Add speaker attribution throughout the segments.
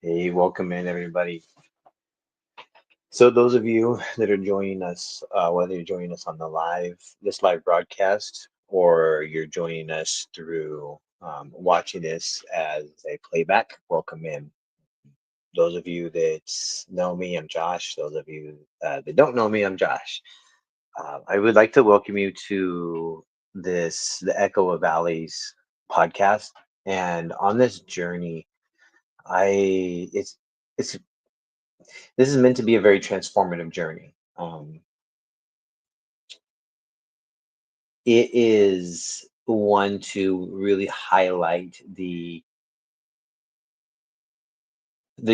Speaker 1: Hey, welcome in everybody. So those of you that are joining us, whether you're joining us on this live broadcast, or you're joining us through watching this as a playback, welcome in. Those of you that know me, I'm Josh. Those of you that don't know me, I'm Josh. I would like to welcome you to the Echo of Valleys podcast. And on this journey, I it's this is meant to be a very transformative journey. It is one to really highlight the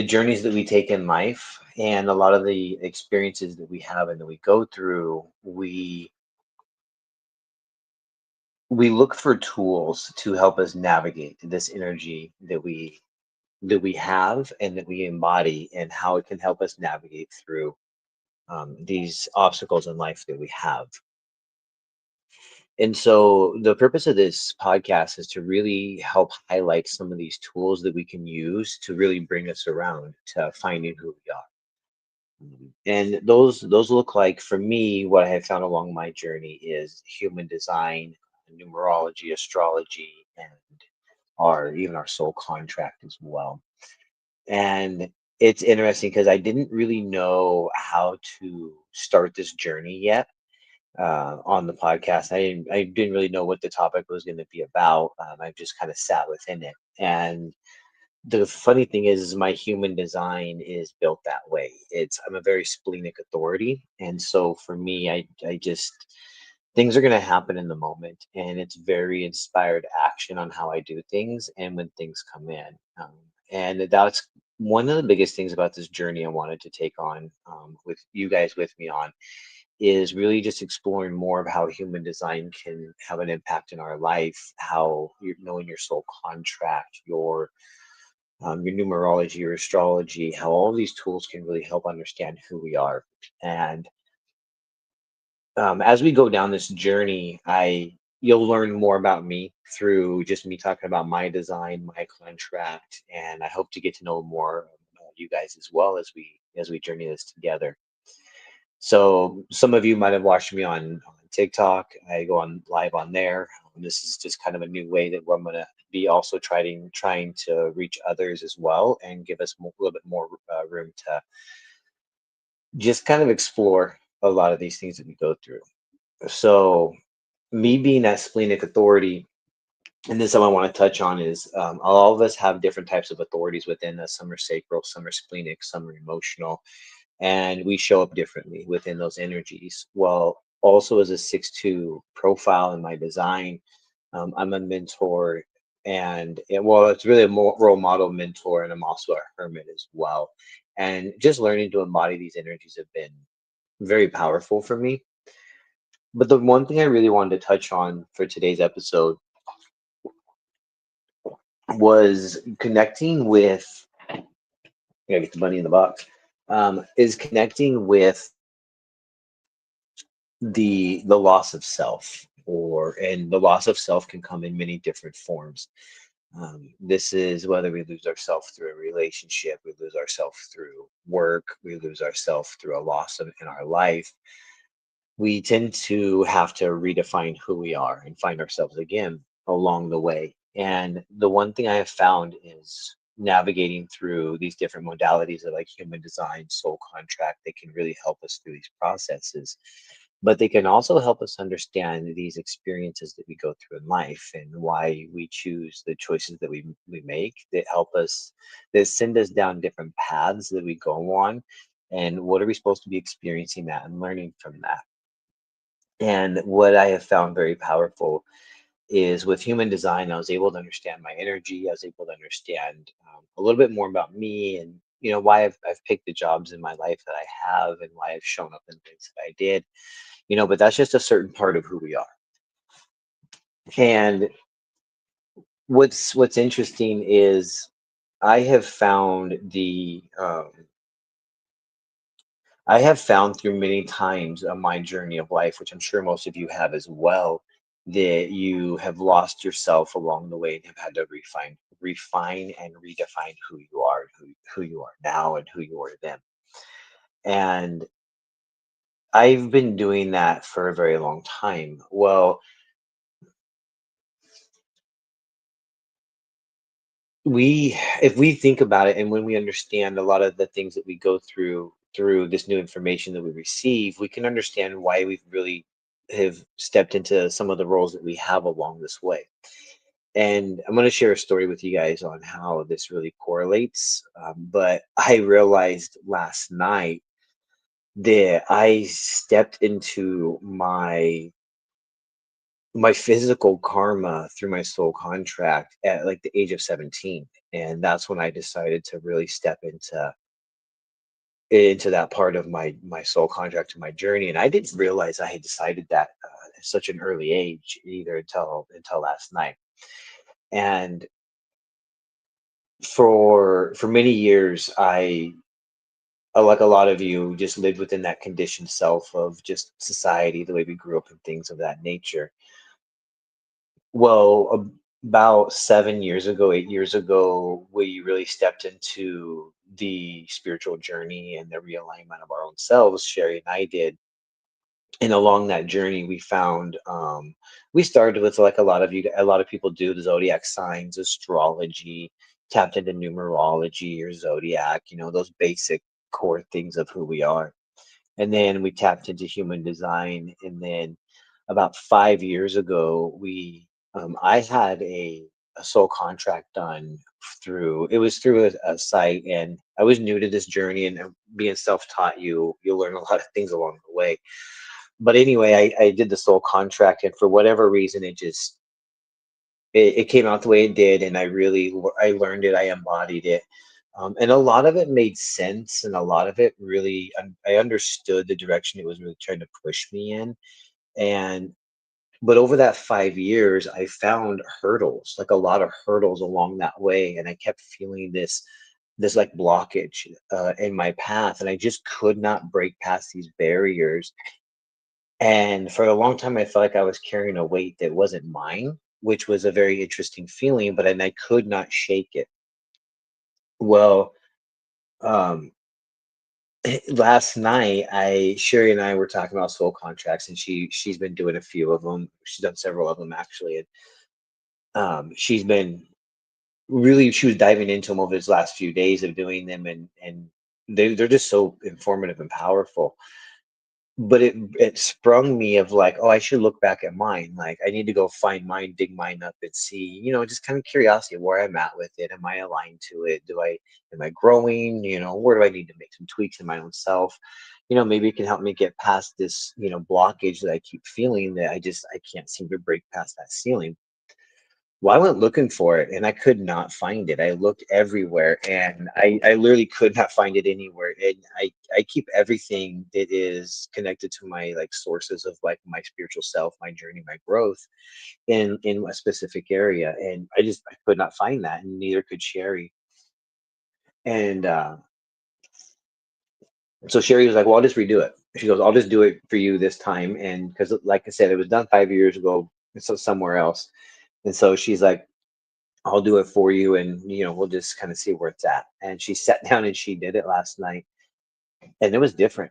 Speaker 1: journeys that we take in life and a lot of the experiences that we have and that we go through. We look for tools to help us navigate this energy that we have and that we embody, and how it can help us navigate through these obstacles in life that we have. And so the purpose of this podcast is to really help highlight some of these tools that we can use to really bring us around to finding who we are. And those look like, for me, what I have found along my journey is human design, numerology, astrology, and our soul contract as well. And it's interesting because I didn't really know how to start this journey yet on the podcast. I didn't really know what the topic was going to be about. I just kind of sat within it. And the funny thing is my human design is built that way. I'm a very splenic authority, and so for me, I just things are going to happen in the moment, and it's very inspired action on how I do things and when things come in. And that's one of the biggest things about this journey I wanted to take on, with you guys with me on, is really just exploring more of how human design can have an impact in our life, how you're knowing your soul contract, your numerology, your astrology, how all these tools can really help understand who we are. And as we go down this journey, you'll learn more about me through just me talking about my design, my contract, and I hope to get to know more about you guys as well as we journey this together. So some of you might have watched me on TikTok. I go on live on there. This is just kind of a new way that I'm going to be also trying to reach others as well, and give us a little bit more room to just kind of explore a lot of these things that we go through. So me being that splenic authority, and this is something I want to touch on, is all of us have different types of authorities within us. Some are sacral, some are splenic, some are emotional, and we show up differently within those energies. Well, also as a 6-2 profile in my design, I'm a mentor, well, it's really a role model mentor, and I'm also a hermit as well. And just learning to embody these energies have been very powerful for me. But the one thing I really wanted to touch on for today's episode was connecting with, I gotta get the money in the box, is connecting with the loss of self, and the loss of self can come in many different forms. This is whether we lose ourselves through a relationship, we lose ourselves through work, we lose ourselves through a loss in our life. We tend to have to redefine who we are and find ourselves again along the way. And the one thing I have found is navigating through these different modalities of like human design, soul contract, they can really help us through these processes. But they can also help us understand these experiences that we go through in life, and why we choose the choices that we make, that help us, that send us down different paths that we go on, and what are we supposed to be experiencing that and learning from that. And what I have found very powerful is with human design, I was able to understand my energy. I was able to understand a little bit more about me, and why I've picked the jobs in my life that I have, and why I've shown up in things that I did. But that's just a certain part of who we are. And what's interesting is I have found I have found through many times of my journey of life, which I'm sure most of you have as well, that you have lost yourself along the way and have had to refine and redefine who you are and who you are now and who you are then. And I've been doing that for a very long time. Well, we if we think about it, and when we understand a lot of the things that we go through this new information that we receive, we can understand why we've really have stepped into some of the roles that we have along this way. And I'm going to share a story with you guys on how this really correlates. But I realized last night that I stepped into my physical karma through my soul contract at like the age of 17. And that's when I decided to really step into that part of my soul contract and my journey. And I didn't realize I had decided that at such an early age, either until last night. And for many years, like a lot of you, just lived within that conditioned self of just society, the way we grew up and things of that nature. Well, about 7 years ago, 8 years ago, we really stepped into the spiritual journey and the realignment of our own selves. Sherry and I did. And along that journey, we started with, like a lot of people do, the zodiac signs, astrology, tapped into numerology or zodiac, those basic core things of who we are. And then we tapped into human design. And then about 5 years ago, I had a soul contract done through a site, and I was new to this journey, and being self-taught, you learn a lot of things along the way. But anyway, I did the soul contract, and for whatever reason, it came out the way it did, and I learned it, I embodied it. And a lot of it made sense, and a lot of it really, I understood the direction it was really trying to push me in. And but over that 5 years, I found hurdles, like a lot of hurdles along that way, and I kept feeling this like blockage in my path, and I just could not break past these barriers. And for a long time, I felt like I was carrying a weight that wasn't mine, which was a very interesting feeling, but and I could not shake it. Well, um, last night, I Sherry and I were talking about soul contracts, and she's been doing a few of them. She's done several of them actually, and she's been she was diving into them over this last few days of doing them, and they're just so informative and powerful. But it sprung me of like, oh, I should look back at mine. Like I need to go find mine, dig mine up and see, just kind of curiosity of where I'm at with it. Am I aligned to it? Am I growing? Where do I need to make some tweaks in my own self? Maybe it can help me get past this, blockage that I keep feeling, that I can't seem to break past that ceiling. Well, I went looking for it and I could not find it. I looked everywhere and I literally could not find it anywhere. And I keep everything that is connected to my like sources of like my spiritual self, my journey, my growth in a specific area. And I could not find that, and neither could Sherry. And so Sherry was like, well, I'll just redo it. She goes, I'll just do it for you this time. And because like I said, it was done 5 years ago, so somewhere else. And so she's like, I'll do it for you, and we'll just kind of see where it's at. And she sat down and she did it last night, and it was different.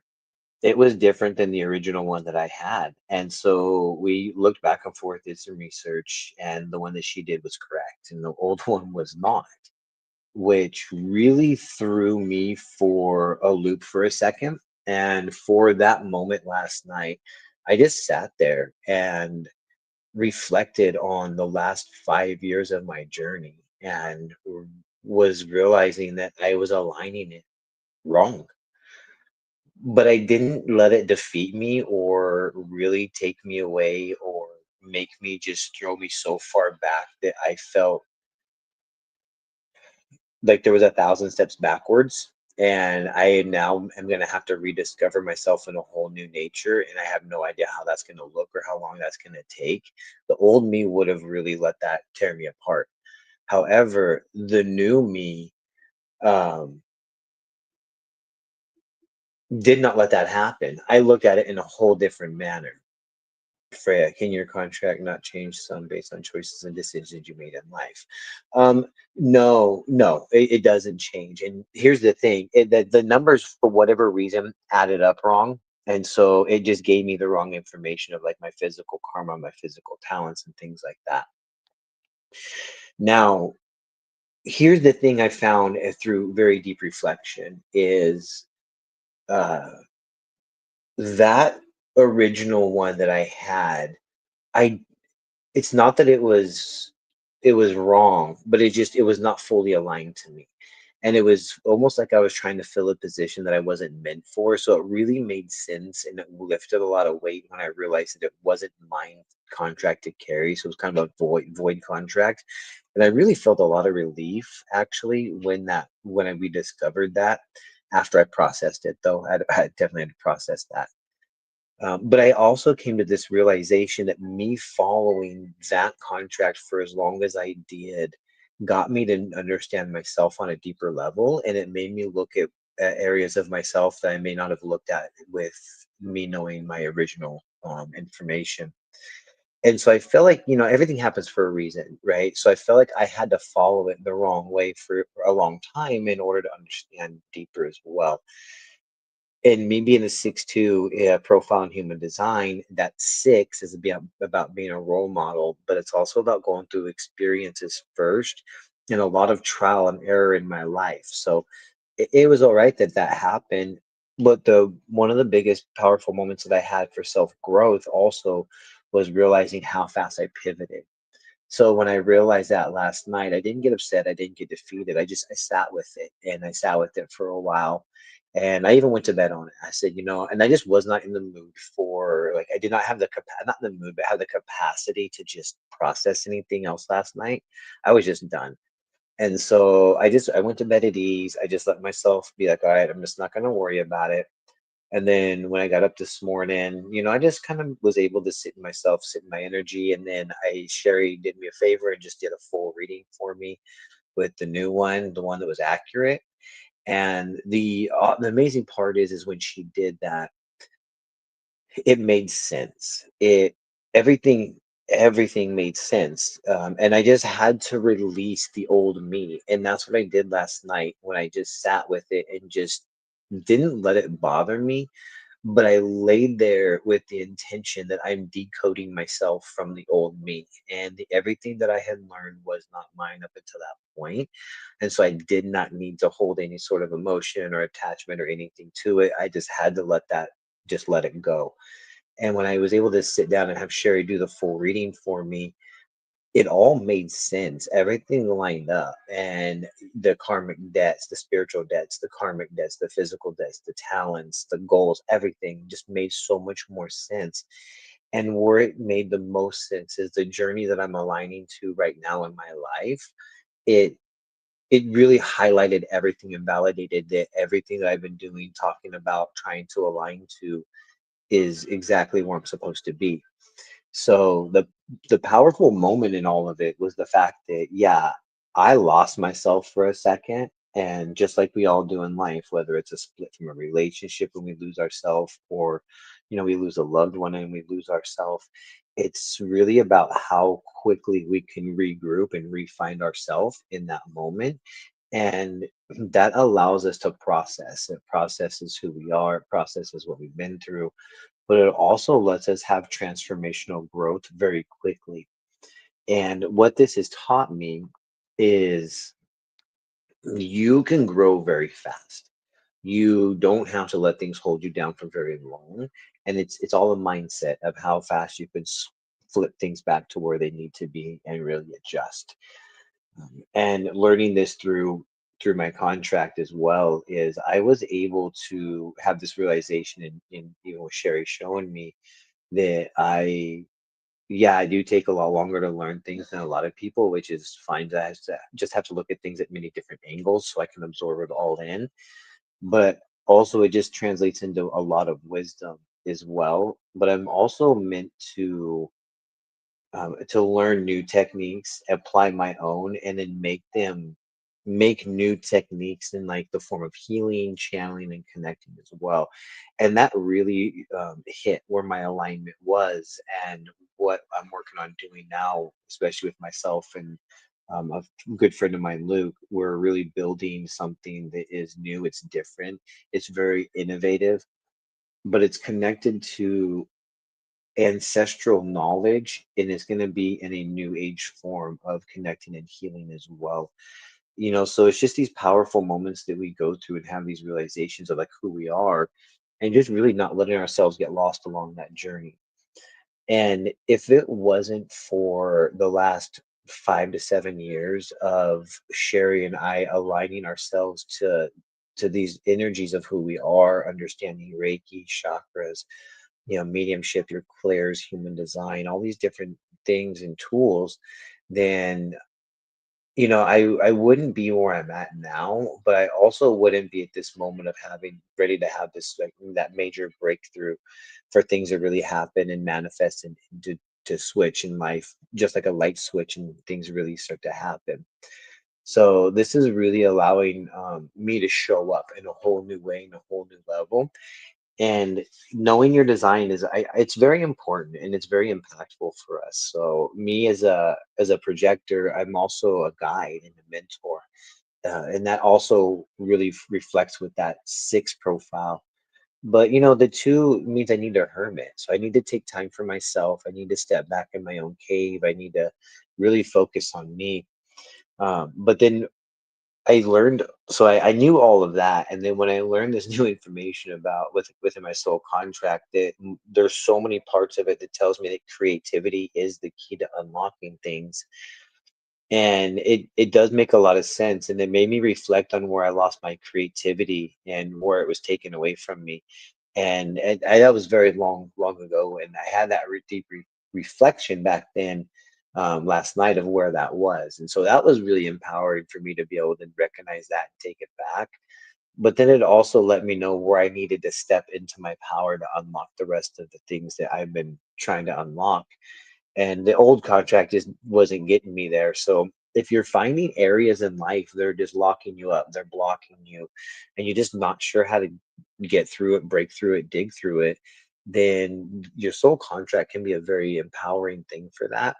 Speaker 1: It was different than the original one that I had. And so we looked back and forth, did some research, and the one that she did was correct, and the old one was not, which really threw me for a loop for a second. And for that moment last night, I just sat there and reflected on the last 5 years of my journey, and was realizing that I was aligning it wrong. But I didn't let it defeat me or really take me away or make me just throw me so far back that I felt like there was 1,000 steps backwards. And I now am going to have to rediscover myself in a whole new nature. And I have no idea how that's going to look or how long that's going to take. The old me would have really let that tear me apart. However, the new me um, did not let that happen. I looked at it in a whole different manner. Freya, can your contract not change some based on choices and decisions you made in life? Um, no, no, it doesn't change. And here's the thing, the numbers for whatever reason added up wrong. And so it just gave me the wrong information of like my physical karma, my physical talents, and things like that. Now, here's the thing I found through very deep reflection is uh, that original one that I had. I It's not that it was wrong, but it was not fully aligned to me. And it was almost like I was trying to fill a position that I wasn't meant for. So it really made sense and it lifted a lot of weight when I realized that it wasn't mine contract to carry. So it was kind of a void contract. And I really felt a lot of relief actually when I rediscovered that after I processed it though. I definitely had to process that. But I also came to this realization that me following that contract for as long as I did got me to understand myself on a deeper level. And it made me look at areas of myself that I may not have looked at with me knowing my original information. And so I felt like, everything happens for a reason, right? So I felt like I had to follow it the wrong way for a long time in order to understand deeper as well. And me being a 6'2", profile in human design, that six is about being a role model, but it's also about going through experiences first and a lot of trial and error in my life. So it was all right that that happened. But the one of the biggest powerful moments that I had for self growth also was realizing how fast I pivoted. So when I realized that last night, I didn't get upset, I didn't get defeated. I sat with it and I sat with it for a while. And I even went to bed on it. I said, and I just was not in the mood for like I did not have the not in the mood, but have the capacity to just process anything else last night. I was just done. And so I went to bed at ease. I just let myself be like, all right, I'm just not gonna worry about it. And then when I got up this morning, I just kind of was able to sit in myself, sit in my energy. And then Sherry did me a favor and just did a full reading for me with the new one, the one that was accurate. And the amazing part is when she did that, it made sense. Everything everything made sense. And I just had to release the old me. And that's what I did last night when I just sat with it and just didn't let it bother me, but I laid there with the intention that I'm decoding myself from the old me. And everything that I had learned was not mine up until that point. And so I did not need to hold any sort of emotion or attachment or anything to it. I just had to just let it go. And when I was able to sit down and have Sherry do the full reading for me, it all made sense. Everything lined up. And the karmic debts, the spiritual debts, the karmic debts, the physical debts, the talents, the goals, everything just made so much more sense. And where it made the most sense is the journey that I'm aligning to right now in my life. It it really highlighted everything and validated that everything that I've been doing, talking about, trying to align to is exactly where I'm supposed to be. So the powerful moment in all of it was the fact that yeah, I lost myself for a second, and just like we all do in life, whether it's a split from a relationship and we lose ourselves, or we lose a loved one and we lose ourselves, it's really about how quickly we can regroup and re-find ourselves in that moment. And that allows us to process. It processes who we are, it processes what we've been through, but it also lets us have transformational growth very quickly. And what this has taught me is you can grow very fast. You don't have to let things hold you down for very long. And it's all a mindset of how fast you can flip things back to where they need to be and really adjust. And learning this through my contract as well is I was able to have this realization in even with Sherry showing me that yeah, I do take a lot longer to learn things than a lot of people, which is fine. That I just have to look at things at many different angles so I can absorb it all in. But also, it just translates into a lot of wisdom as well. But I'm also meant to learn new techniques, apply my own, and then make them make new techniques in like the form of healing, channeling, and connecting as well. And that really hit where my alignment was and what I'm working on doing now, especially with myself and a good friend of mine, Luke. We're really building something that is new, it's different, it's very innovative, but it's connected to ancestral knowledge, and it's going to be in a new age form of connecting and healing as well. So it's just these powerful moments that we go through and have these realizations of like who we are, and just really not letting ourselves get lost along that journey. And if it wasn't for the last 5 to 7 years of Sherry and I aligning ourselves to these energies of who we are, understanding Reiki, chakras, mediumship, your clairs, human design, all these different things and tools, then I wouldn't be where I'm at now, but I also wouldn't be at this moment of having ready to have this like that major breakthrough for things to really happen and manifest and to switch in life, just like a light switch and things really start to happen. So this is really allowing me to show up in a whole new way, in a whole new level. And knowing your design it's very important and it's very impactful for us. So me as a projector, I'm also a guide and a mentor, and that also really reflects with that six profile. But the two means I need a hermit, so I need to take time for myself. I need to step back in my own cave. I need to really focus on me. But then I learned, so I knew all of that, and then when I learned this new information about within my soul contract, that there's so many parts of it that tells me that creativity is the key to unlocking things, and it does make a lot of sense, and it made me reflect on where I lost my creativity and where it was taken away from me, and that was very long ago, and I had that deep reflection back then, last night, of where that was, and so that was really empowering for me to be able to recognize that and take it back. But then it also let me know where I needed to step into my power to unlock the rest of the things that I've been trying to unlock, and the old contract just wasn't getting me there. So if you're finding areas in life that are just locking you up, they're blocking you, and you're just not sure how to get through it, break through it, dig through it, then your soul contract can be a very empowering thing for that.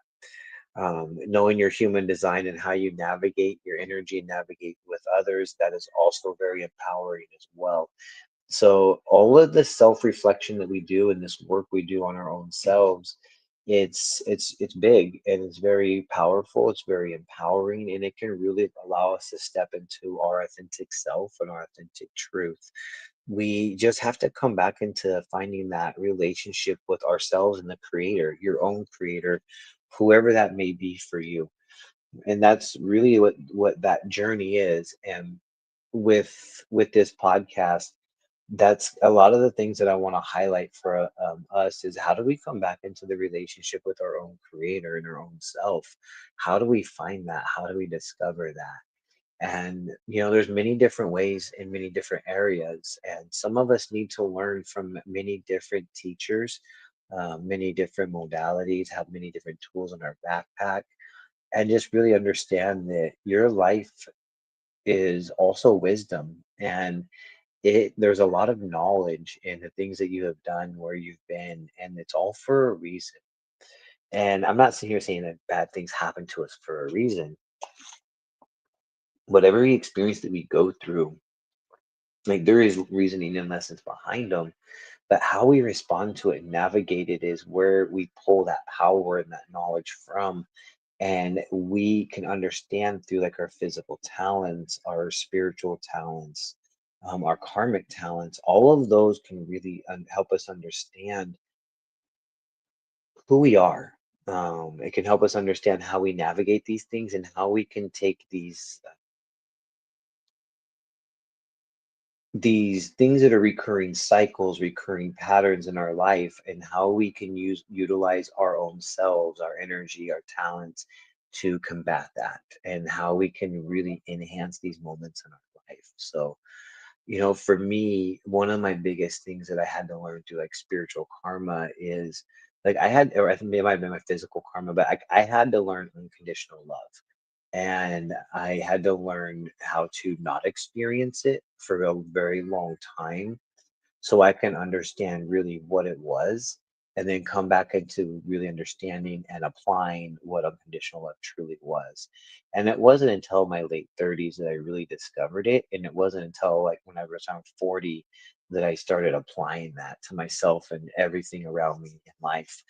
Speaker 1: Knowing your human design and how you navigate your energy and navigate with others, that is also very empowering as well. So all of the self-reflection that we do and this work we do on our own selves, it's big and it's very powerful, it's very empowering, and it can really allow us to step into our authentic self and our authentic truth. We just have to come back into finding that relationship with ourselves and the creator, your own creator, whoever that may be for you. And that's really what that journey is. And with this podcast, that's a lot of the things that I want to highlight for us is how do we come back into the relationship with our own creator and our own self? How do we find that? How do we discover that? And there's many different ways in many different areas, and some of us need to learn from many different teachers, many different modalities, have many different tools in our backpack, and just really understand that your life is also wisdom, and there's a lot of knowledge in the things that you have done, where you've been, and it's all for a reason. And I'm not sitting here saying that bad things happen to us for a reason, but every experience that we go through, like, there is reasoning and lessons behind them, but how we respond to it and navigate it is where we pull that power and that knowledge from. And we can understand through like our physical talents, our spiritual talents, our karmic talents. All of those can really help us understand who we are. It can help us understand how we navigate these things and how we can take these things that are recurring cycles, recurring patterns in our life, and how we can utilize our own selves, our energy, our talents to combat that, and how we can really enhance these moments in our life. So, for me, one of my biggest things that I had to learn through like spiritual karma is like I had, or I think it might have been my physical karma, but I had to learn unconditional love. And I had to learn how to not experience it for a very long time so I can understand really what it was and then come back into really understanding and applying what unconditional love truly was. And it wasn't until my late 30s that I really discovered it. And it wasn't until like when I was around 40 that I started applying that to myself and everything around me in life.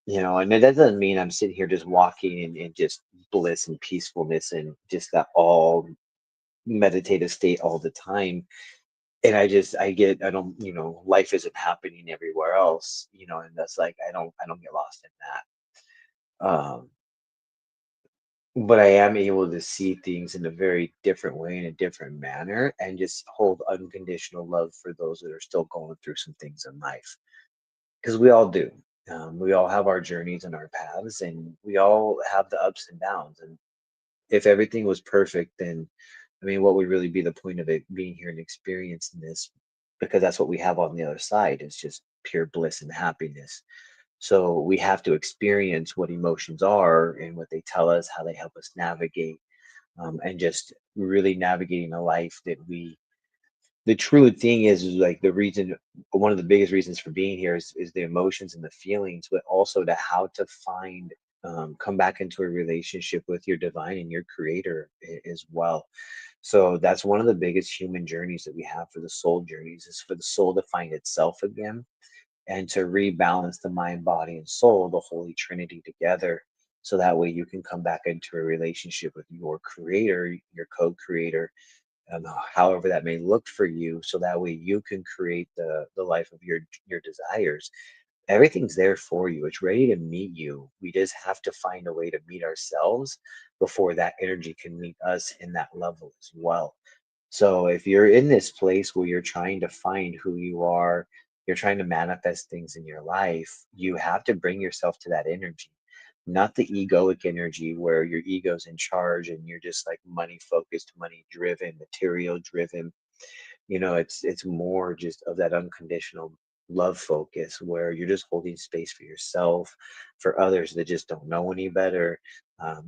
Speaker 1: And that doesn't mean I'm sitting here just walking in just bliss and peacefulness and just that all meditative state all the time. And I don't, life isn't happening everywhere else, and that's like I don't get lost in that. But I am able to see things in a very different way, in a different manner, and just hold unconditional love for those that are still going through some things in life. Because we all do. We all have our journeys and our paths, and we all have the ups and downs. And if everything was perfect, then I mean, what would really be the point of it being here and experiencing this? Because that's what we have on the other side. It's just pure bliss and happiness. So we have to experience what emotions are and what they tell us, how they help us navigate, and just really navigating a life that we. The true thing is like the reason, one of the biggest reasons for being here is the emotions and the feelings, but also to how to find, come back into a relationship with your divine and your creator as well. So that's one of the biggest human journeys that we have for the soul journeys is for the soul to find itself again and to rebalance the mind, body, and soul, the Holy Trinity together. So that way you can come back into a relationship with your creator, your co creator, however that may look for you. So that way you can create the life of your desires. Everything's there for you. It's ready to meet you. We just have to find a way to meet ourselves before that energy can meet us in that level as well. So if you're in this place where you're trying to find who you are, you're trying to manifest things in your life, you have to bring yourself to that energy, not the egoic energy where your ego's in charge and you're just like money focused, money driven, material driven. It's more just of that unconditional love focus where you're just holding space for yourself, for others that just don't know any better,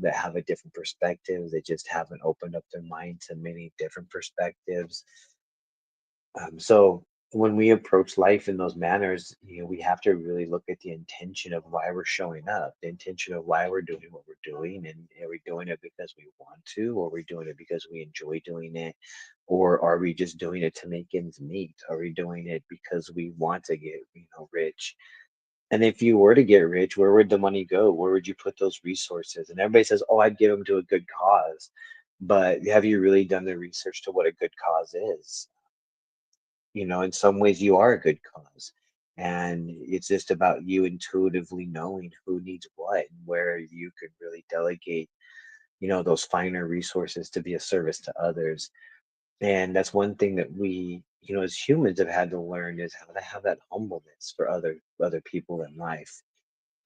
Speaker 1: that have a different perspective, that just haven't opened up their mind to many different perspectives. So when we approach life in those manners, we have to really look at the intention of why we're showing up, the intention of why we're doing what we're doing, and are we doing it because we want to, or are we doing it because we enjoy doing it, or are we just doing it to make ends meet? Are we doing it because we want to get, rich? And if you were to get rich, where would the money go? Where would you put those resources? And everybody says, "Oh, I'd give them to a good cause." But have you really done the research to what a good cause is? In some ways you are a good cause. And it's just about you intuitively knowing who needs what and where you could really delegate, those finer resources to be a service to others. And that's one thing that we, as humans have had to learn is how to have that humbleness for other people in life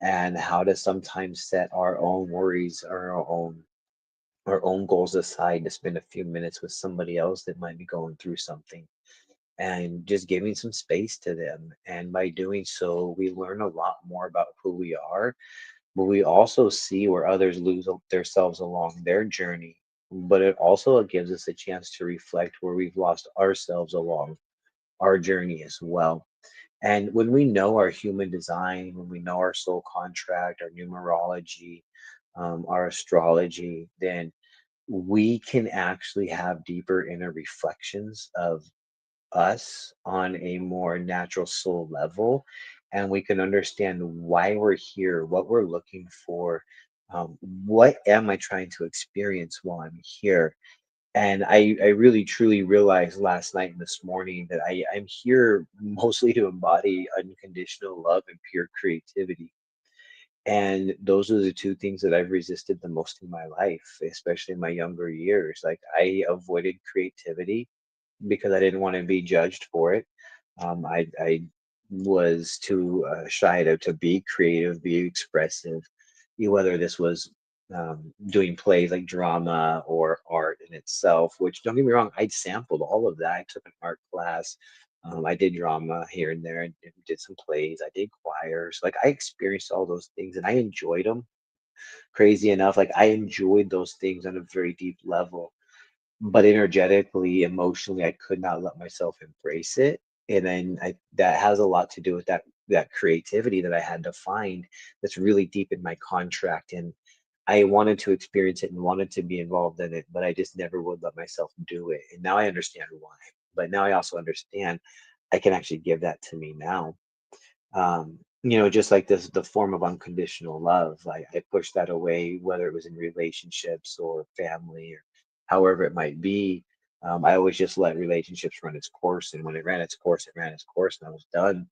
Speaker 1: and how to sometimes set our own worries or our own goals aside to spend a few minutes with somebody else that might be going through something and just giving some space to them. And by doing so, we learn a lot more about who we are, but we also see where others lose themselves along their journey. But it also gives us a chance to reflect where we've lost ourselves along our journey as well. And when we know our human design, when we know our soul contract, our numerology, our astrology, then we can actually have deeper inner reflections of us on a more natural soul level, and we can understand why we're here, what we're looking for, what am I trying to experience while I'm here. And I really truly realized last night and this morning that I'm here mostly to embody unconditional love and pure creativity. And those are the two things that I've resisted the most in my life, especially in my younger years. Like I avoided creativity because I didn't want to be judged for it. I was too shy to be creative, be expressive, whether this was doing plays like drama or art in itself, which don't get me wrong, I sampled all of that. I took an art class. I did drama here and there and did some plays. I did choirs. Like I experienced all those things and I enjoyed them. crazy enough, like I enjoyed those things on a very deep level, but energetically, emotionally, I could not let myself embrace it. And then that has a lot to do with that creativity that I had to find that's really deep in my contract. And I wanted to experience it and wanted to be involved in it, but I just never would let myself do it. And now I understand why. But now I also understand I can actually give that to me now. Just like this, the form of unconditional love, like I pushed that away, whether it was in relationships or family or however it might be. I always just let relationships run its course, and when it ran its course, it ran its course, and I was done.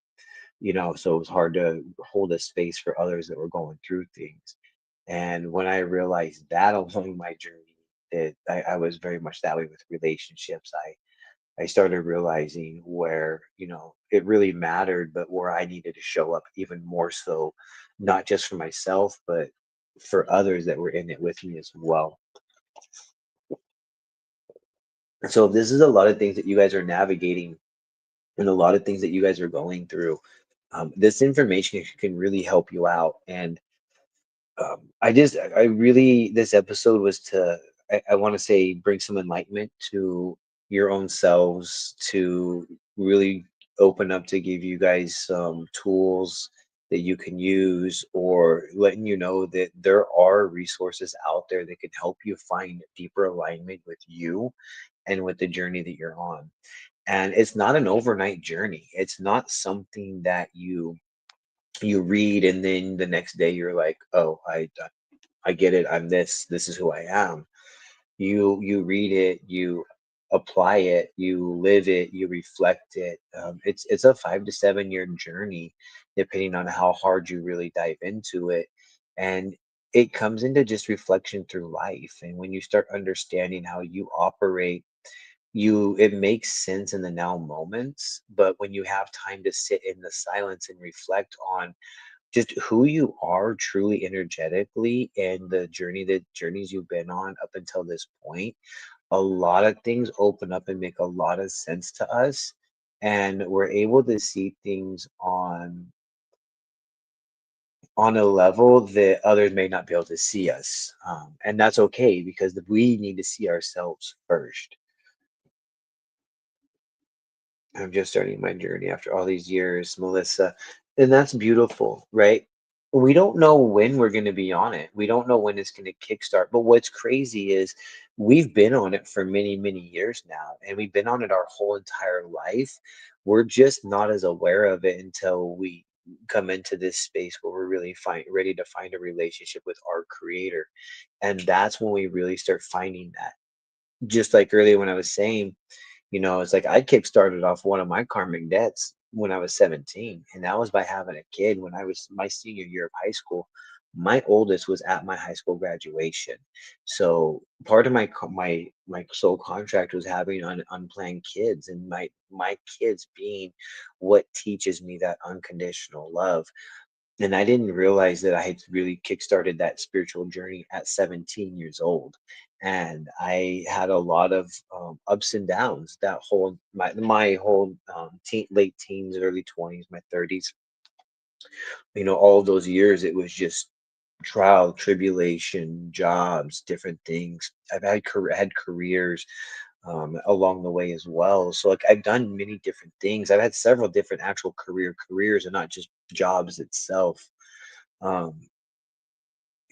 Speaker 1: So it was hard to hold a space for others that were going through things. And when I realized that along my journey, that I was very much that way with relationships. I started realizing where, it really mattered, but where I needed to show up even more so, not just for myself, but for others that were in it with me as well. So this is a lot of things that you guys are navigating and a lot of things that you guys are going through. This information can really help you out. And I really, this episode was I want to say, bring some enlightenment to your own selves, to really open up to give you guys some tools that you can use, or letting you know that there are resources out there that can help you find deeper alignment with you and with the journey that you're on. And it's not an overnight journey. It's not something that you read and then the next day you're like, oh, I get it. I'm this. This is who I am. You read it, you apply it, you live it, you reflect it. It's a 5 to 7 year journey, depending on how hard you really dive into it, and it comes into just reflection through life. And when you start understanding how you operate, it makes sense in the now moments. But when you have time to sit in the silence and reflect on just who you are truly energetically and the journeys you've been on up until this point, a lot of things open up and make a lot of sense to us, and we're able to see things on a level that others may not be able to see us, and that's okay because we need to see ourselves first. I'm just starting my journey after all these years, Melissa. And that's beautiful, right? We don't know when we're going to be on it. We don't know when it's going to kickstart. But what's crazy is we've been on it for many, many years now, and we've been on it our whole entire life. We're just not as aware of it until we come into this space where we're really ready to find a relationship with our creator. And that's when we really start finding that. Just like earlier when I was saying, it's like I kickstarted off one of my karmic debts when I was 17, and that was by having a kid when I was my senior year of high school. My oldest was at my high school graduation. So part of my soul contract was having unplanned kids, and my kids being what teaches me that unconditional love. And I didn't realize that I had really kickstarted that spiritual journey at 17 years old. And I had a lot of ups and downs that whole my whole late teens, early 20s, my 30s. All of those years, it was just trial, tribulation, jobs, different things. Had careers along the way as well. So like I've done many different things. I've had several different actual careers and not just jobs itself. Um,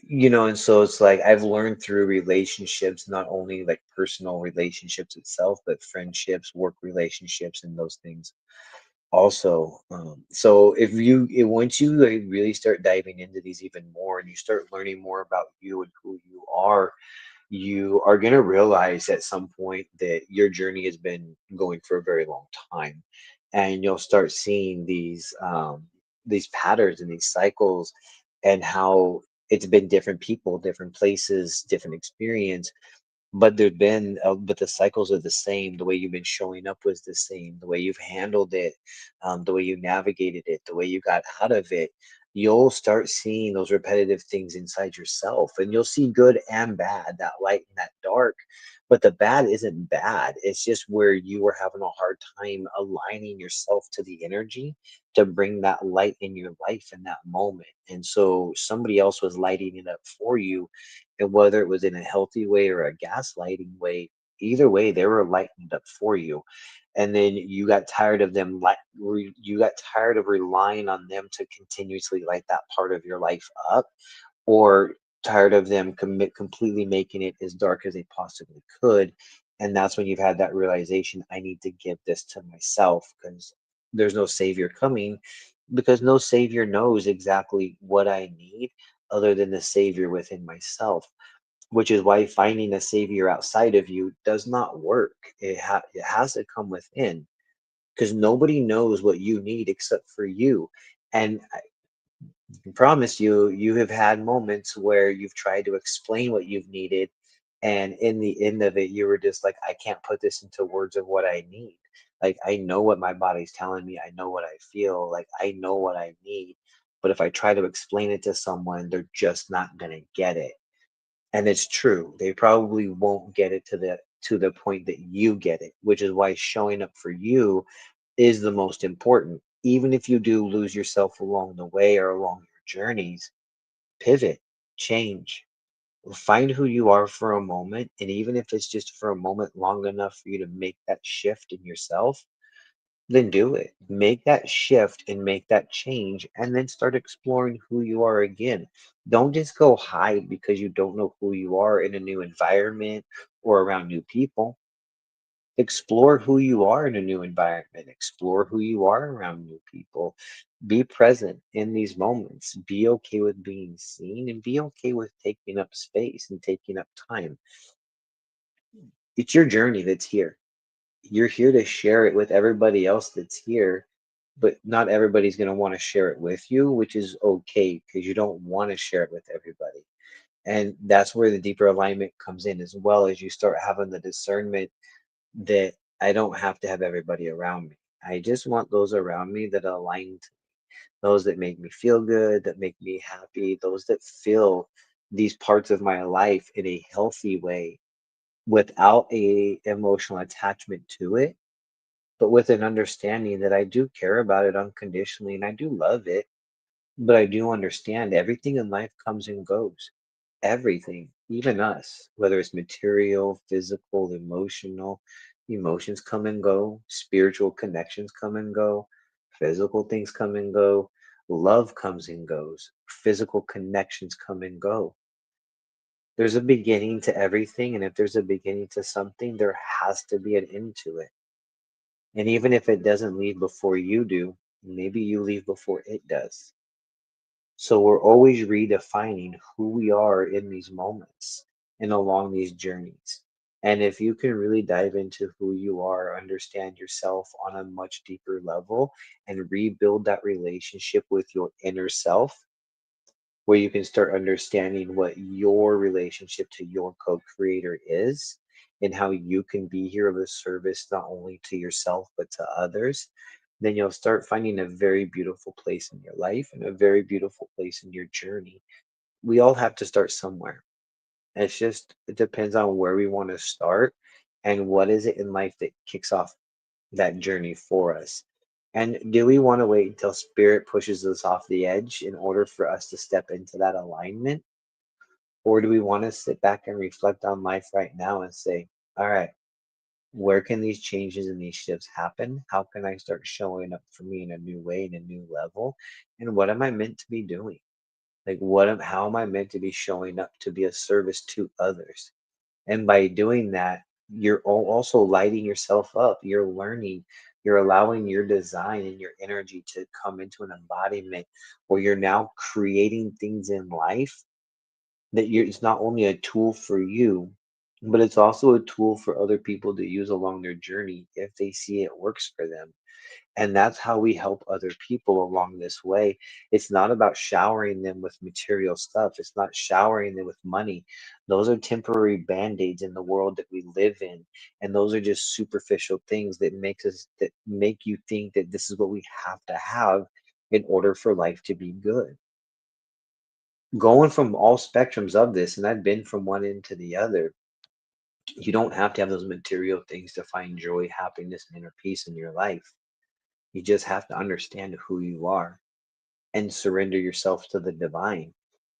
Speaker 1: and so it's like I've learned through relationships, not only like personal relationships itself, but friendships, work relationships, and those things also. So once you like really start diving into these even more and you start learning more about you and who you are going to realize at some point that your journey has been going for a very long time, and you'll start seeing these patterns and these cycles, and how it's been different people, different places, different experience, but the cycles are the same. The way you've been showing up was the same. The way you've handled it, the way you navigated it, the way you got out of it. You'll start seeing those repetitive things inside yourself, and you'll see good and bad, that light and that dark. But the bad isn't bad. It's just where you were having a hard time aligning yourself to the energy to bring that light in your life in that moment. And so somebody else was lighting it up for you. And whether it was in a healthy way or a gaslighting way, either way, they were lighting it up for you. And then you got tired of them, you got tired of relying on them to continuously light that part of your life up, or tired of them completely making it as dark as they possibly could. And that's when you've had that realization, I need to give this to myself because there's no savior coming, because no savior knows exactly what I need other than the savior within myself, which is why finding a savior outside of you does not work. It has to come within, because nobody knows what you need except for you. And can promise you, you have had moments where you've tried to explain what you've needed, and in the end of it, you were just like, I can't put this into words of what I need. Like, I know what my body's telling me, I know what I feel, like, I know what I need. But if I try to explain it to someone, they're just not going to get it. And it's true. They probably won't get it to the point that you get it, which is why showing up for you is the most important. Even if you do lose yourself along the way or along your journeys, pivot, change, find who you are for a moment. And even if it's just for a moment long enough for you to make that shift in yourself, then do it. Make that shift and make that change, and then start exploring who you are again. Don't just go hide because you don't know who you are in a new environment or around new people. Explore who you are in a new environment, explore who you are around new people. Be present in these moments. Be okay with being seen, and be okay with taking up space and taking up time. It's your journey that's here. You're here to share it with everybody else that's here, but not everybody's going to want to share it with you, which is okay because you don't want to share it with everybody. And that's where the deeper alignment comes in, as well as you start having the discernment that I don't have to have everybody around me. I just want those around me that align to those that make me feel good, that make me happy, those that feel these parts of my life in a healthy way without a emotional attachment to it, but with an understanding that I do care about it unconditionally and I do love it, but I do understand everything in life comes and goes. Everything, even us, whether it's material, physical, emotional, emotions come and go, spiritual connections come and go, physical things come and go, love comes and goes, physical connections come and go. There's a beginning to everything, and if there's a beginning to something, there has to be an end to it. And even if it doesn't leave before you do, maybe you leave before it does. So we're always redefining who we are in these moments and along these journeys. And if you can really dive into who you are, understand yourself on a much deeper level, and rebuild that relationship with your inner self, where you can start understanding what your relationship to your co-creator is and how you can be here of a service not only to yourself but to others, then you'll start finding a very beautiful place in your life and a very beautiful place in your journey. We all have to start somewhere. It's just, it depends on where we want to start and what is it in life that kicks off that journey for us. And do we want to wait until spirit pushes us off the edge in order for us to step into that alignment? Or do we want to sit back and reflect on life right now and say, all right, where can these changes and these shifts happen? How can I start showing up for me in a new way, in a new level? And what am I meant to be doing? Like, how am I meant to be showing up to be a service to others? And by doing that, you're also lighting yourself up. You're learning, you're allowing your design and your energy to come into an embodiment where you're now creating things in life that it's not only a tool for you, but it's also a tool for other people to use along their journey if they see it works for them. And that's how we help other people along this way. It's not about showering them with material stuff. It's not showering them with money. Those are temporary band-aids in the world that we live in. And those are just superficial things that make you think that this is what we have to have in order for life to be good. Going from all spectrums of this, and I've been from one end to the other, You don't have to have those material things to find joy, happiness, and inner peace in your life. You just have to understand who you are and surrender yourself to the divine,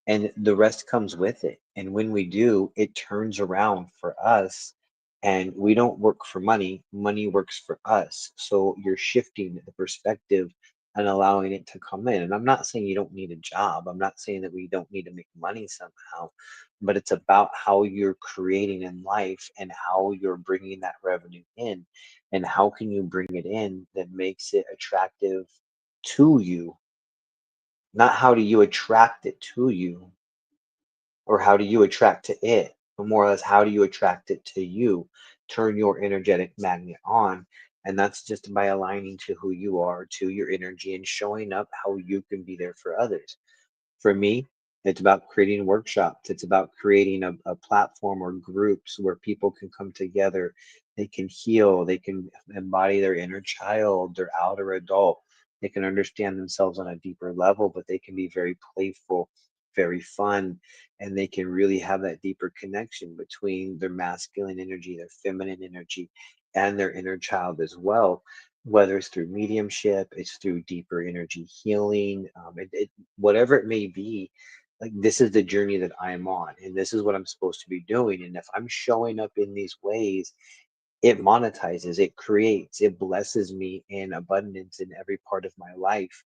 Speaker 1: and the rest comes with it. And when we do, it turns around for us, and we don't work for money, money works for us. So you're shifting the perspective and allowing it to come in. And I'm not saying you don't need a job, I'm not saying that we don't need to make money somehow, but it's about how you're creating in life and how you're bringing that revenue in, and how can you bring it in that makes it attractive to you. Not how do you attract it to you, or how do you attract to it, but more or less how do you attract it to you. Turn your energetic magnet on, and that's just by aligning to who you are, to your energy, and showing up how you can be there for others. For me, it's about creating workshops. It's about creating a platform or groups where people can come together. They can heal. They can embody their inner child, their outer adult. They can understand themselves on a deeper level, but they can be very playful, very fun, and they can really have that deeper connection between their masculine energy, their feminine energy, and their inner child as well. Whether it's through mediumship, it's through deeper energy healing, whatever it may be. Like, this is the journey that I'm on, and this is what I'm supposed to be doing. And if I'm showing up in these ways, it monetizes, it creates, it blesses me in abundance in every part of my life.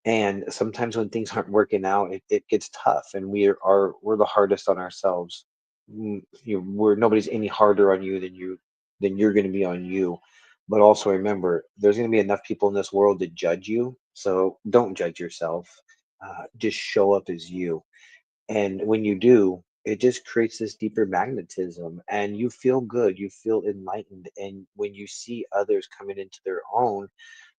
Speaker 1: And sometimes when things aren't working out, it gets tough, and we're the hardest on ourselves. We're nobody's any harder on you than you're going to be on you. But also remember, there's going to be enough people in this world to judge you, so don't judge yourself. Just show up as you, and when you do, it just creates this deeper magnetism, and you feel good, you feel enlightened, and when you see others coming into their own,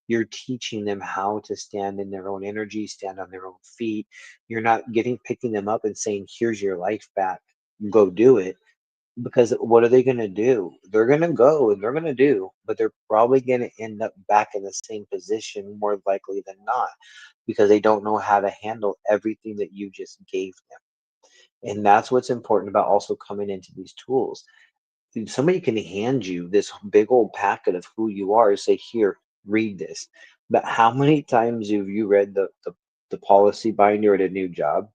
Speaker 1: you're teaching them how to stand in their own energy, stand on their own feet. You're not picking them up and saying, here's your life back, go do it. Because what are they going to do? They're going to go and they're going to do, but they're probably going to end up back in the same position more likely than not, because they don't know how to handle everything that you just gave them. And that's what's important about also coming into these tools. Somebody can hand you this big old packet of who you are and say, here, read this. But how many times have you read the policy binder at a new job?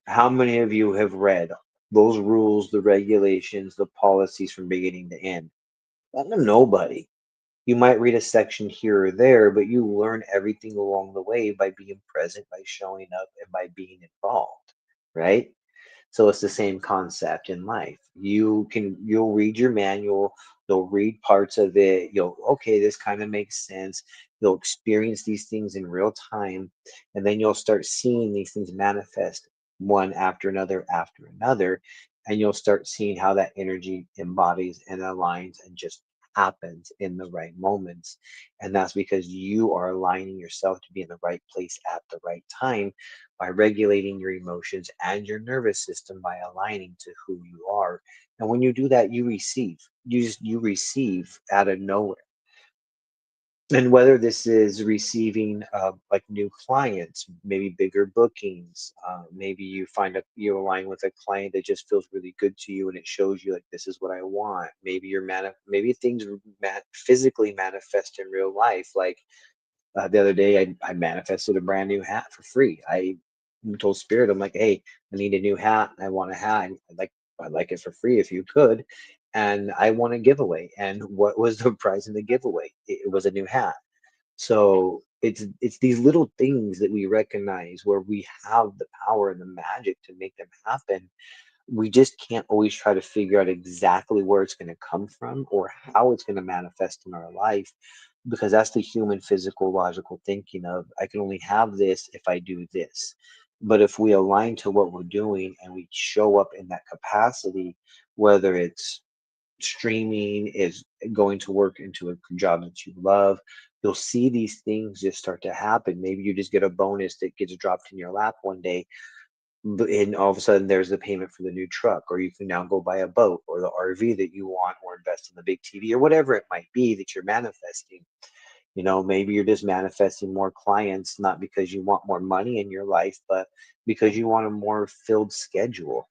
Speaker 1: How many of you have read those rules, the regulations, the policies from beginning to end? Nobody. You might read a section here or there, but you learn everything along the way by being present, by showing up, and by being involved, right? So it's the same concept in life. You'll read your manual, you'll read parts of it, you'll, okay, this kind of makes sense. You'll experience these things in real time, and then you'll start seeing these things manifest one after another, and you'll start seeing how that energy embodies and aligns and just happens in the right moments. And that's because you are aligning yourself to be in the right place at the right time, by regulating your emotions and your nervous system, by aligning to who you are. And when you do that, you receive. You receive out of nowhere. And whether this is receiving like new clients, maybe bigger bookings, maybe you align with a client that just feels really good to you, and it shows you like, this is what I want. Maybe maybe things physically manifest in real life. Like, the other day, I manifested a brand new hat for free. I told Spirit, I'm like, hey, I need a new hat. I want a hat. And I'd like it for free if you could. And I want a giveaway. And what was the prize in the giveaway? It was a new hat. So it's these little things that we recognize where we have the power and the magic to make them happen. We just can't always try to figure out exactly where it's going to come from or how it's going to manifest in our life, because that's the human physical logical thinking of, I can only have this if I do this. But if we align to what we're doing and we show up in that capacity, whether it's streaming, is going to work into a job that you love, you'll see these things just start to happen. Maybe you just get a bonus that gets dropped in your lap one day, and all of a sudden there's the payment for the new truck, or you can now go buy a boat or the RV that you want, or invest in the big TV, or whatever it might be that you're manifesting. Maybe you're just manifesting more clients, not because you want more money in your life, but because you want a more filled schedule.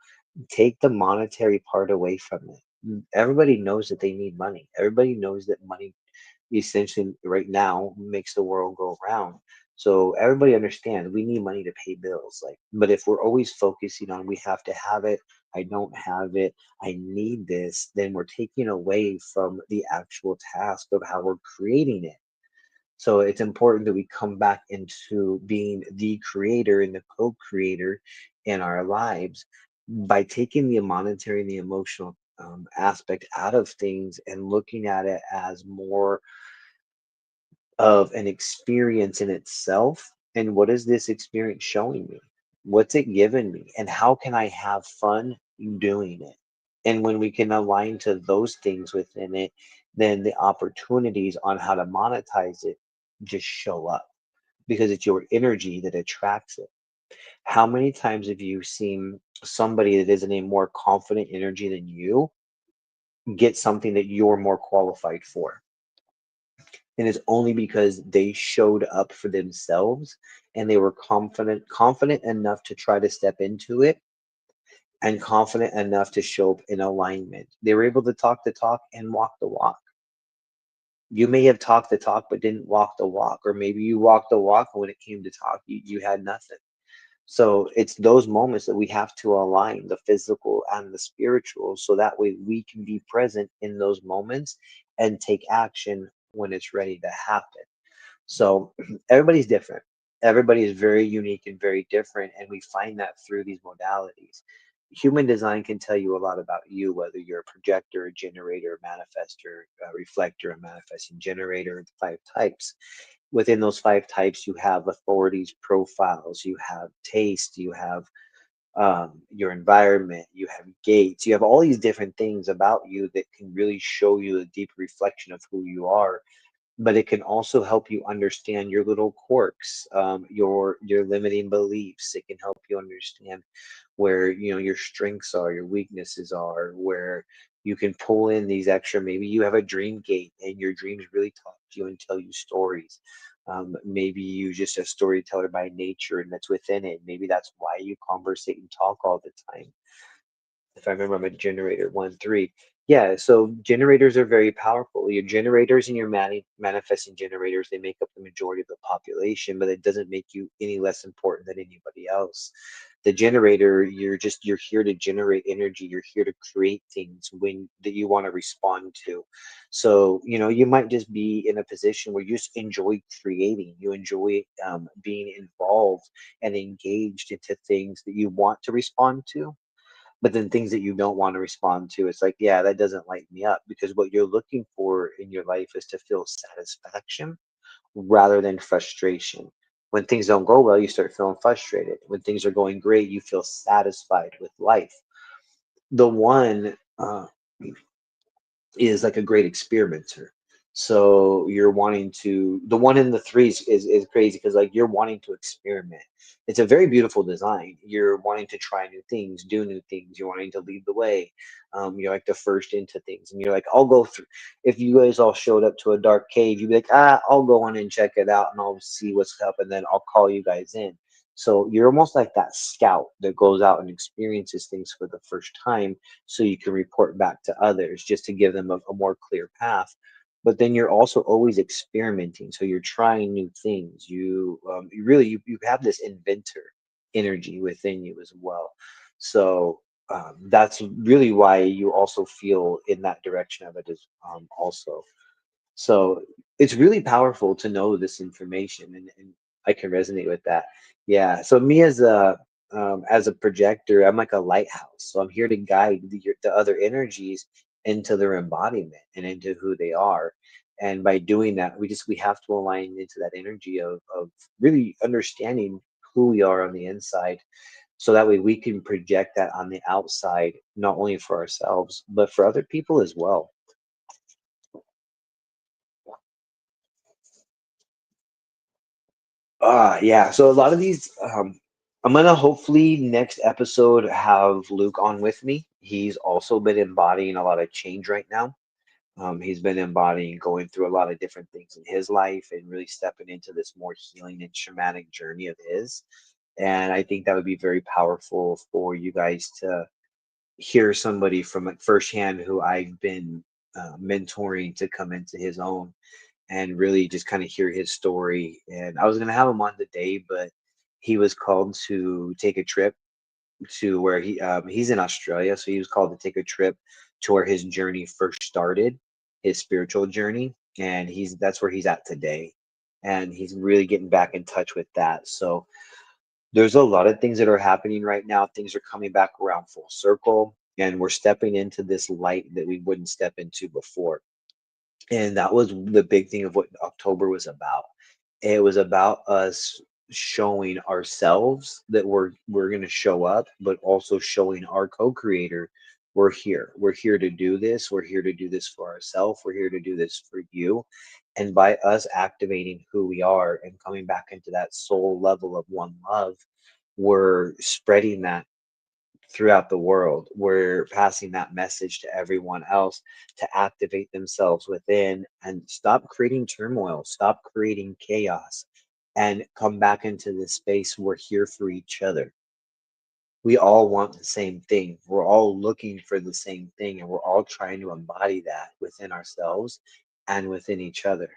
Speaker 1: Take the monetary part away from it. Everybody knows that they need money. Everybody knows that money essentially right now makes the world go round. So everybody understands we need money to pay bills. Like, but if we're always focusing on we have to have it, I don't have it, I need this, then we're taking away from the actual task of how we're creating it. So it's important that we come back into being the creator and the co-creator in our lives by taking the monetary and the emotional aspect out of things and looking at it as more of an experience in itself. And what is this experience showing me? What's it giving me? And how can I have fun doing it? And when we can align to those things within it, then the opportunities on how to monetize it just show up because it's your energy that attracts it. How many times have you seen somebody that is in a more confident energy than you get something that you're more qualified for? And it's only because they showed up for themselves and they were confident enough to try to step into it and confident enough to show up in alignment. They were able to talk the talk and walk the walk. You may have talked the talk but didn't walk the walk, or maybe you walked the walk and when it came to talk, you had nothing. So it's those moments that we have to align the physical and the spiritual so that way we can be present in those moments and take action when it's ready to happen. So everybody's different. Everybody is very unique and very different, and we find that through these modalities. Human design can tell you a lot about you, whether you're a projector, a generator, a manifester, a reflector, a manifesting generator, the five types. Within those five types, you have authorities, profiles, you have taste, you have your environment, you have gates, you have all these different things about you that can really show you a deep reflection of who you are, but it can also help you understand your little quirks, your limiting beliefs. It can help you understand where your strengths are, your weaknesses are, where you can pull in these extra. Maybe you have a dream gate, and your dreams really talk to you and tell you stories. Maybe you just a storyteller by nature, and that's within it. Maybe that's why you conversate and talk all the time. If I remember, I'm a generator 1-3. Yeah, so generators are very powerful. Your generators and your manifesting generators, they make up the majority of the population, but it doesn't make you any less important than anybody else. The generator, you're here to generate energy. You're here to create things when that you want to respond to. So, you might just be in a position where you just enjoy creating. You enjoy being involved and engaged into things that you want to respond to, but then things that you don't want to respond to, it's like, yeah, that doesn't light me up because what you're looking for in your life is to feel satisfaction rather than frustration. When things don't go well, you start feeling frustrated. When things are going great, you feel satisfied with life. The one is like a great experimenter. So you're wanting to, the one in the threes is crazy because like you're wanting to experiment. It's a very beautiful design. You're wanting to try new things, do new things. You're wanting to lead the way. You're like the first into things, and you're like, I'll go through. If you guys all showed up to a dark cave, you'd be like, I'll go in and check it out, and I'll see what's up, and then I'll call you guys in. So you're almost like that scout that goes out and experiences things for the first time so you can report back to others just to give them a more clear path. But then you're also always experimenting, so you're trying new things. You really you have this inventor energy within you as well. So that's really why you also feel in that direction of it as also. So it's really powerful to know this information, and I can resonate with that. Yeah. So me as a projector, I'm like a lighthouse. So I'm here to guide the other energies into their embodiment and into who they are. And by doing that, we have to align into that energy of really understanding who we are on the inside. So that way we can project that on the outside, not only for ourselves, but for other people as well. Yeah. So a lot of these, I'm gonna hopefully next episode have Luke on with me. He's also been embodying a lot of change right now. He's been embodying going through a lot of different things in his life and really stepping into this more healing and shamanic journey of his. And I think that would be very powerful for you guys hear somebody from like firsthand who I've been mentoring to come into his own and really just kind of hear his story. And I was gonna have him on today, but he was called to take a trip to where he's in Australia, so he was called to take a trip to where his journey first started, his spiritual journey, and he's that's where he's at today, and he's really getting back in touch with that. So there's a lot of things that are happening right now. Things are coming back around full circle, and we're stepping into this light that we wouldn't step into before. And that was the big thing of what October was about. It was about us showing ourselves that we're going to show up, but also showing our co-creator we're here. We're here to do this. We're here to do this for ourselves. We're here to do this for you. And by us activating who we are and coming back into that soul level of one love, we're spreading that throughout the world. We're passing that message to everyone else to activate themselves within and stop creating turmoil, stop creating chaos, and come back into this space. We're here for each other. We all want the same thing. We're all looking for the same thing, and we're all trying to embody that within ourselves and within each other.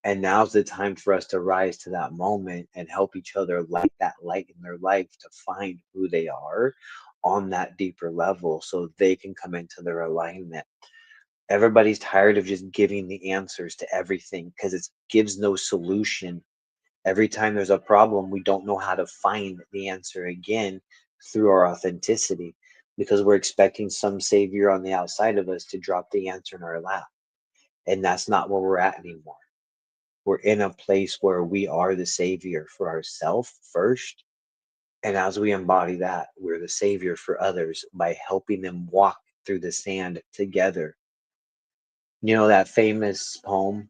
Speaker 1: And now's the time for us to rise to that moment and help each other light that light in their life to find who they are on that deeper level so they can come into their alignment. Everybody's tired of just giving the answers to everything because it gives no solution. Every time there's a problem, we don't know how to find the answer again through our authenticity because we're expecting some savior on the outside of us to drop the answer in our lap. And that's not where we're at anymore. We're in a place where we are the savior for ourselves first. And as we embody that, we're the savior for others by helping them walk through the sand together. You know that famous poem,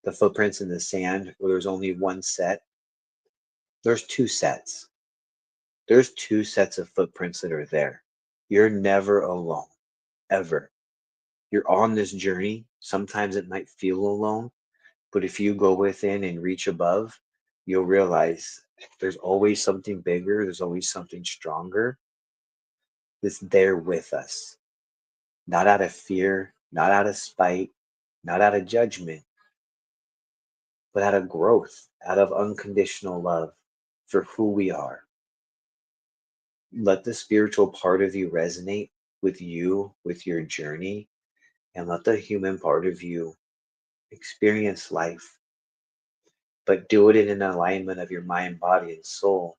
Speaker 1: The Footprints in the Sand, where there's only one set? There's two sets. There's two sets of footprints that are there. You're never alone, ever. You're on this journey. Sometimes it might feel alone, but if you go within and reach above, you'll realize there's always something bigger, there's always something stronger that's there with us. Not out of fear, not out of spite, not out of judgment, but out of growth, out of unconditional love for who we are. Let the spiritual part of you resonate with you, with your journey, and let the human part of you experience life, but do it in an alignment of your mind, body, and soul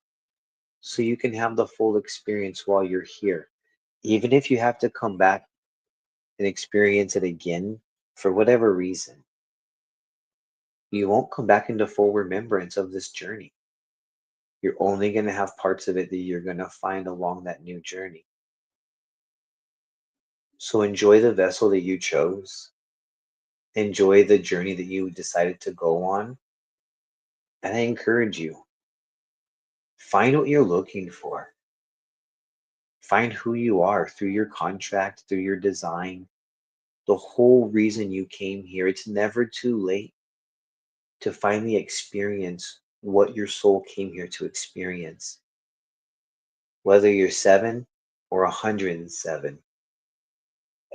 Speaker 1: so you can have the full experience while you're here. Even if you have to come back and experience it again for whatever reason, you won't come back into full remembrance of this journey. You're only going to have parts of it that you're going to find along that new journey. So enjoy the vessel that you chose, enjoy the journey that you decided to go on, and I encourage you, find what you're looking for. Find who you are through your contract, through your design, the whole reason you came here. It's never too late to finally experience what your soul came here to experience. Whether you're 7 or 107,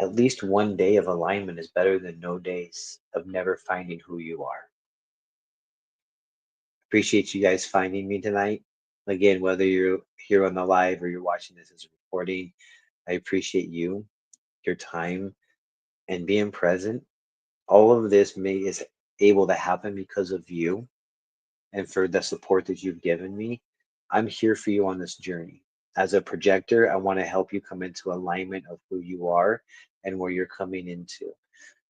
Speaker 1: at least one day of alignment is better than no days of never finding who you are. Appreciate you guys finding me tonight. Again, whether you're here on the live or you're watching this as a recording, I appreciate you, your time, and being present. All of this is able to happen because of you and for the support that you've given me. I'm here for you on this journey. As a projector, I want to help you come into alignment of who you are and where you're coming into.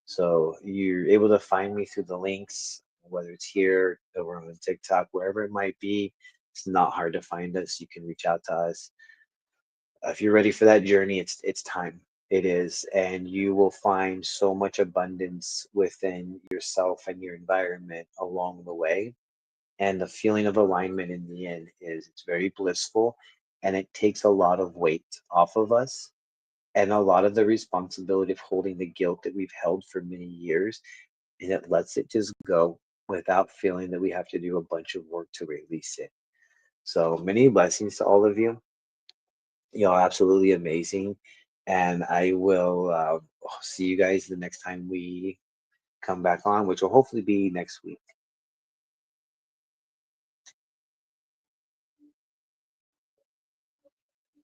Speaker 1: So you're able to find me through the links, whether it's here or on TikTok, wherever it might be. It's not hard to find us. You can reach out to us. If you're ready for that journey, it's time. It is, and you will find so much abundance within yourself and your environment along the way. And the feeling of alignment in the end is it's very blissful, and it takes a lot of weight off of us and a lot of the responsibility of holding the guilt that we've held for many years, and it lets it just go without feeling that we have to do a bunch of work to release it. So many blessings to all of you. absolutely amazing. And I will see you guys the next time we come back on, which will hopefully be next week.